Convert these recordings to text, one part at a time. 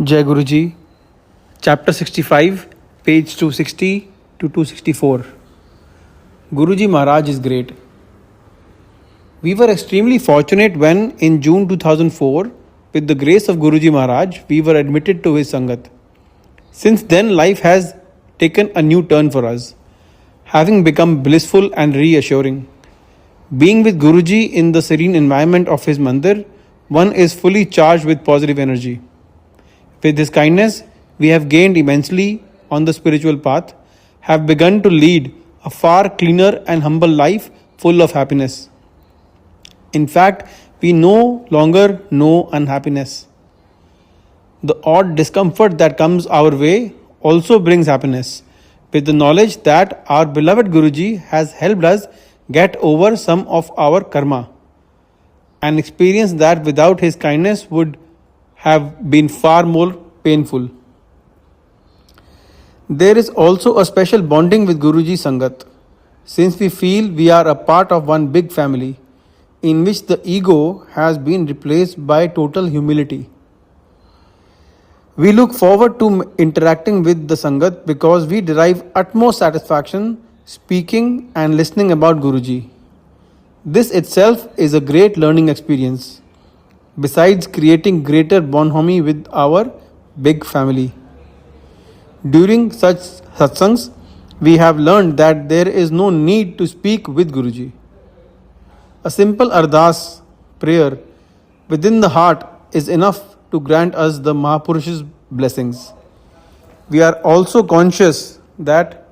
Jai Guruji, Chapter 65, page 260 to 264. Guruji Maharaj is great. We were extremely fortunate when, in June 2004, with the grace of Guruji Maharaj, we were admitted to his Sangat. Since then, life has taken a new turn for us, having become blissful and reassuring. Being with Guruji in the serene environment of his mandir, one is fully charged with positive energy. With his kindness, we have gained immensely on the spiritual path, have begun to lead a far cleaner and humble life full of happiness. In fact, we no longer know unhappiness. The odd discomfort that comes our way also brings happiness, with the knowledge that our beloved Guruji has helped us get over some of our karma, an experience that without his kindness would have been far more painful. There is also a special bonding with Guruji Sangat, since we feel we are a part of one big family, in which the ego has been replaced by total humility. We look forward to interacting with the Sangat because we derive utmost satisfaction speaking and listening about Guruji. This itself is a great learning experience, besides creating greater bonhomie with our big family. During such satsangs, we have learned that there is no need to speak with Guruji. A simple ardas, prayer, within the heart is enough to grant us the Mahapurush's blessings. We are also conscious that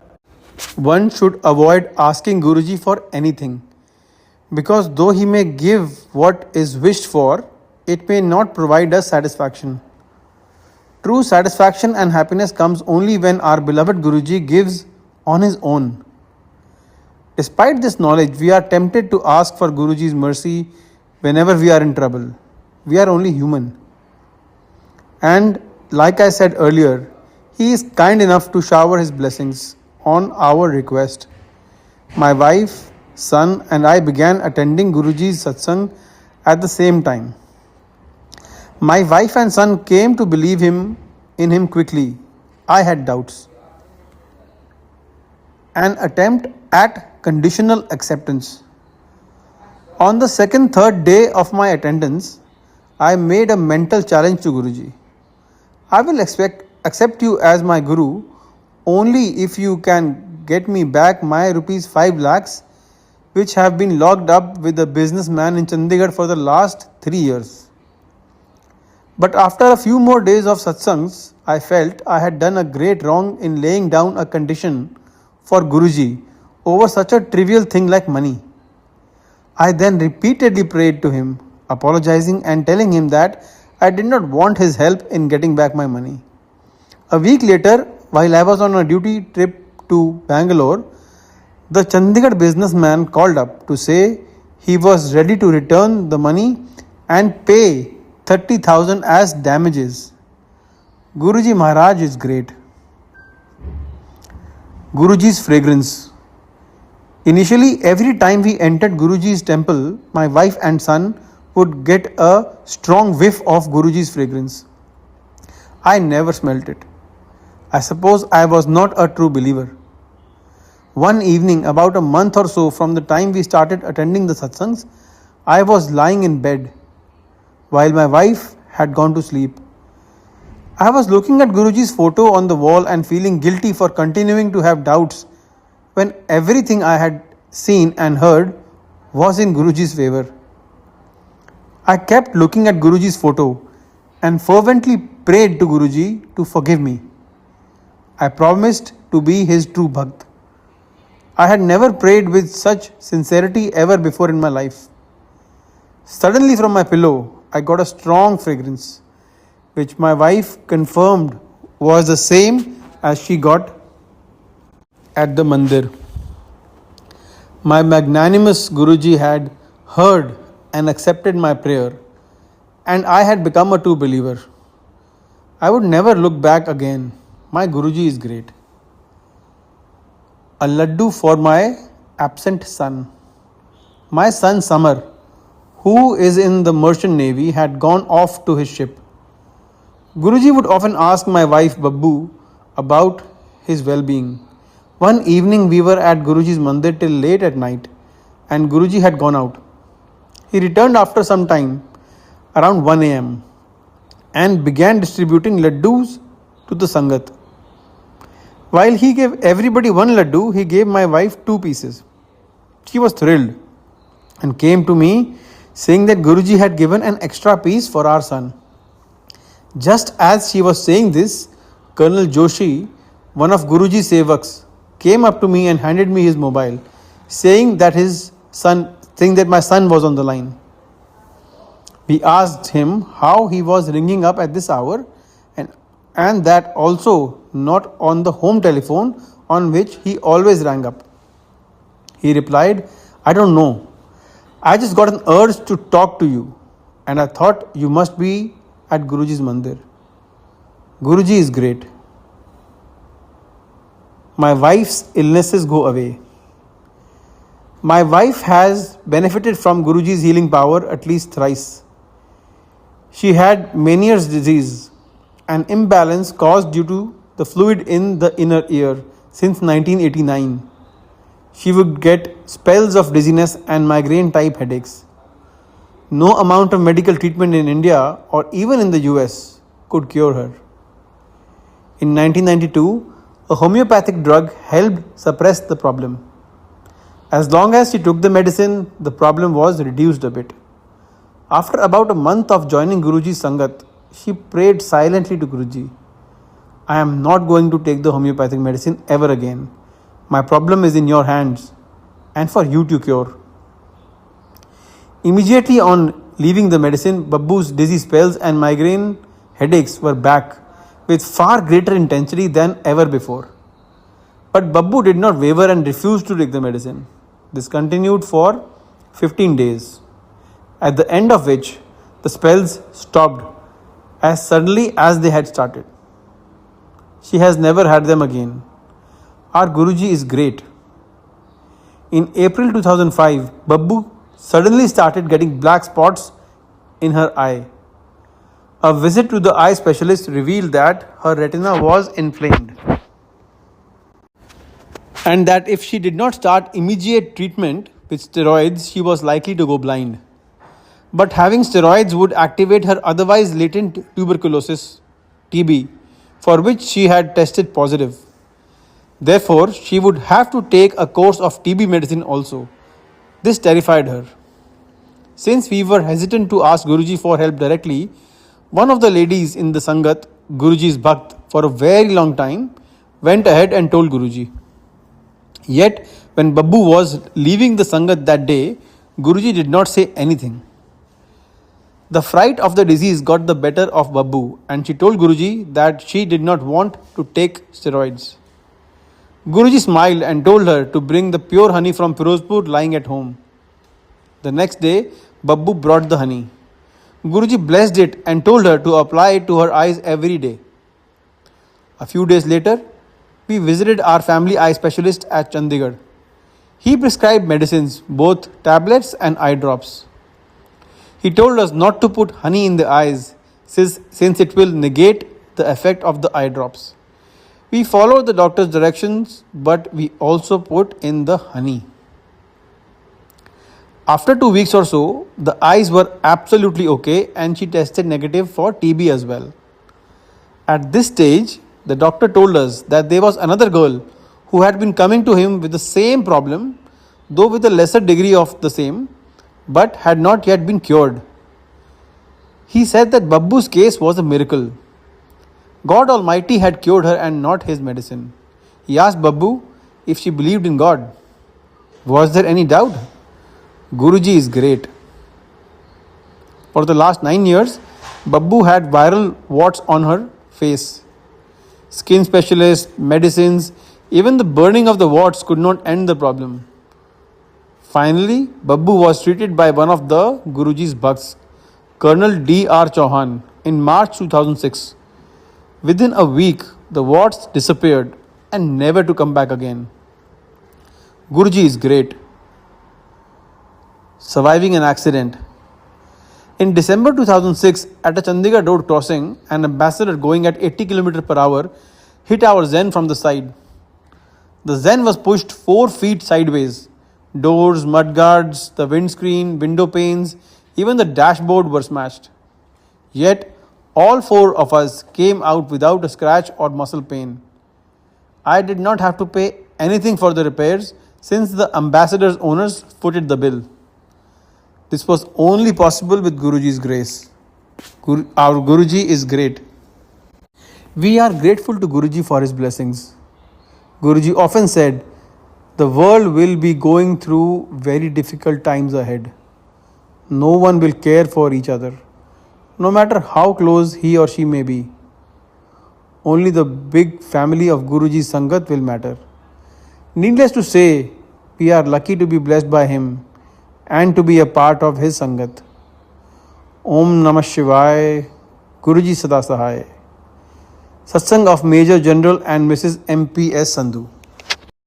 one should avoid asking Guruji for anything, because though he may give what is wished for, it may not provide us satisfaction. True satisfaction and happiness comes only when our beloved Guruji gives on his own. Despite this knowledge, we are tempted to ask for Guruji's mercy whenever we are in trouble. We are only human. And like I said earlier, he is kind enough to shower his blessings on our request. My wife, son, and I began attending Guruji's satsang at the same time. My wife and son came to believe in him quickly. I had doubts. An attempt at conditional acceptance. On the third day of my attendance, I made a mental challenge to Guruji. I will accept you as my Guru only if you can get me back my rupees 5 lakhs which have been locked up with a businessman in Chandigarh for the last 3 years. But after a few more days of satsangs, I felt I had done a great wrong in laying down a condition for Guruji over such a trivial thing like money. I then repeatedly prayed to him, apologizing and telling him that I did not want his help in getting back my money. A week later, while I was on a duty trip to Bangalore, the Chandigarh businessman called up to say he was ready to return the money and pay 30,000 as damages. Guruji Maharaj is great. Guruji's fragrance. Initially, every time we entered Guruji's temple, my wife and son would get a strong whiff of Guruji's fragrance. I never smelt it. I suppose I was not a true believer. One evening, about a month or so from the time we started attending the satsangs, I was lying in bed while my wife had gone to sleep. I was looking at Guruji's photo on the wall and feeling guilty for continuing to have doubts when everything I had seen and heard was in Guruji's favor. I kept looking at Guruji's photo and fervently prayed to Guruji to forgive me. I promised to be his true Bhakt. I had never prayed with such sincerity ever before in my life. Suddenly from my pillow, I got a strong fragrance, which my wife confirmed was the same as she got at the mandir. My magnanimous Guruji had heard and accepted my prayer, and I had become a true believer. I would never look back again. My Guruji is great. A laddu for my absent son. My son Samar, who is in the merchant navy, had gone off to his ship. Guruji would often ask my wife Babbu about his well-being. One evening we were at Guruji's mandir till late at night and Guruji had gone out. He returned after some time, around 1 am, and began distributing laddus to the Sangat. While he gave everybody one laddu, he gave my wife 2 pieces. She was thrilled and came to me saying that Guruji had given an extra piece for our son. Just as she was saying this, Colonel Joshi, one of Guruji's sevaks, came up to me and handed me his mobile, saying that my son was on the line. We asked him how he was ringing up at this hour and that also not on the home telephone on which he always rang up. He replied, I don't know. I just got an urge to talk to you and I thought you must be at Guruji's mandir. Guruji is great. My wife's illnesses go away. My wife has benefited from Guruji's healing power at least thrice. She had Meniere's disease, an imbalance caused due to the fluid in the inner ear since 1989. She would get spells of dizziness and migraine type headaches. No amount of medical treatment in India or even in the US could cure her. In 1992, a homeopathic drug helped suppress the problem. As long as she took the medicine, the problem was reduced a bit. After about a month of joining Guruji's Sangat, she prayed silently to Guruji, I am not going to take the homeopathic medicine ever again. My problem is in your hands and for you to cure. Immediately on leaving the medicine, Babbu's dizzy spells and migraine headaches were back with far greater intensity than ever before. But Babbu did not waver and refused to take the medicine. This continued for 15 days, at the end of which the spells stopped as suddenly as they had started. She has never had them again. Our Guruji is great. In April 2005, Babbu suddenly started getting black spots in her eye. A visit to the eye specialist revealed that her retina was inflamed and that if she did not start immediate treatment with steroids, she was likely to go blind. But having steroids would activate her otherwise latent tuberculosis, TB, for which she had tested positive. Therefore, she would have to take a course of TB medicine also. This terrified her. Since we were hesitant to ask Guruji for help directly, one of the ladies in the Sangat, Guruji's Bhakt, for a very long time, went ahead and told Guruji. Yet, when Babbu was leaving the Sangat that day, Guruji did not say anything. The fright of the disease got the better of Babbu and she told Guruji that she did not want to take steroids. Guruji smiled and told her to bring the pure honey from Firozpur lying at home. The next day, Babbu brought the honey. Guruji blessed it and told her to apply it to her eyes every day. A few days later, we visited our family eye specialist at Chandigarh. He prescribed medicines, both tablets and eye drops. He told us not to put honey in the eyes since it will negate the effect of the eye drops. We followed the doctor's directions, but we also put in the honey. After 2 weeks or so, the eyes were absolutely okay and she tested negative for TB as well. At this stage, the doctor told us that there was another girl who had been coming to him with the same problem, though with a lesser degree of the same, but had not yet been cured. He said that Babbu's case was a miracle. God Almighty had cured her and not his medicine. He asked Babbu if she believed in God. Was there any doubt? Guruji is great. For the last 9 years, Babbu had viral warts on her face. Skin specialists, medicines, even the burning of the warts could not end the problem. Finally, Babbu was treated by one of the Guruji's Bhakts, Colonel D.R. Chauhan, in March 2006. Within a week, the warts disappeared and never to come back again. Guruji is great. Surviving an accident. In December 2006, at a Chandigarh road crossing, an ambassador going at 80 km per hour hit our Zen from the side. The Zen was pushed 4 feet sideways. Doors, mudguards, the windscreen, window panes, even the dashboard were smashed. Yet, all 4 of us came out without a scratch or muscle pain. I did not have to pay anything for the repairs since the ambassador's owners footed the bill. This was only possible with Guruji's grace. Our Guruji is great. We are grateful to Guruji for his blessings. Guruji often said, the world will be going through very difficult times ahead. No one will care for each other, no matter how close he or she may be. Only the big family of Guruji's Sangat will matter. Needless to say, we are lucky to be blessed by him and to be a part of his Sangat. Om Namah Shivaya, Guruji Sada Sahaya. Satsang of Major General and Mrs. M.P.S. Sandhu.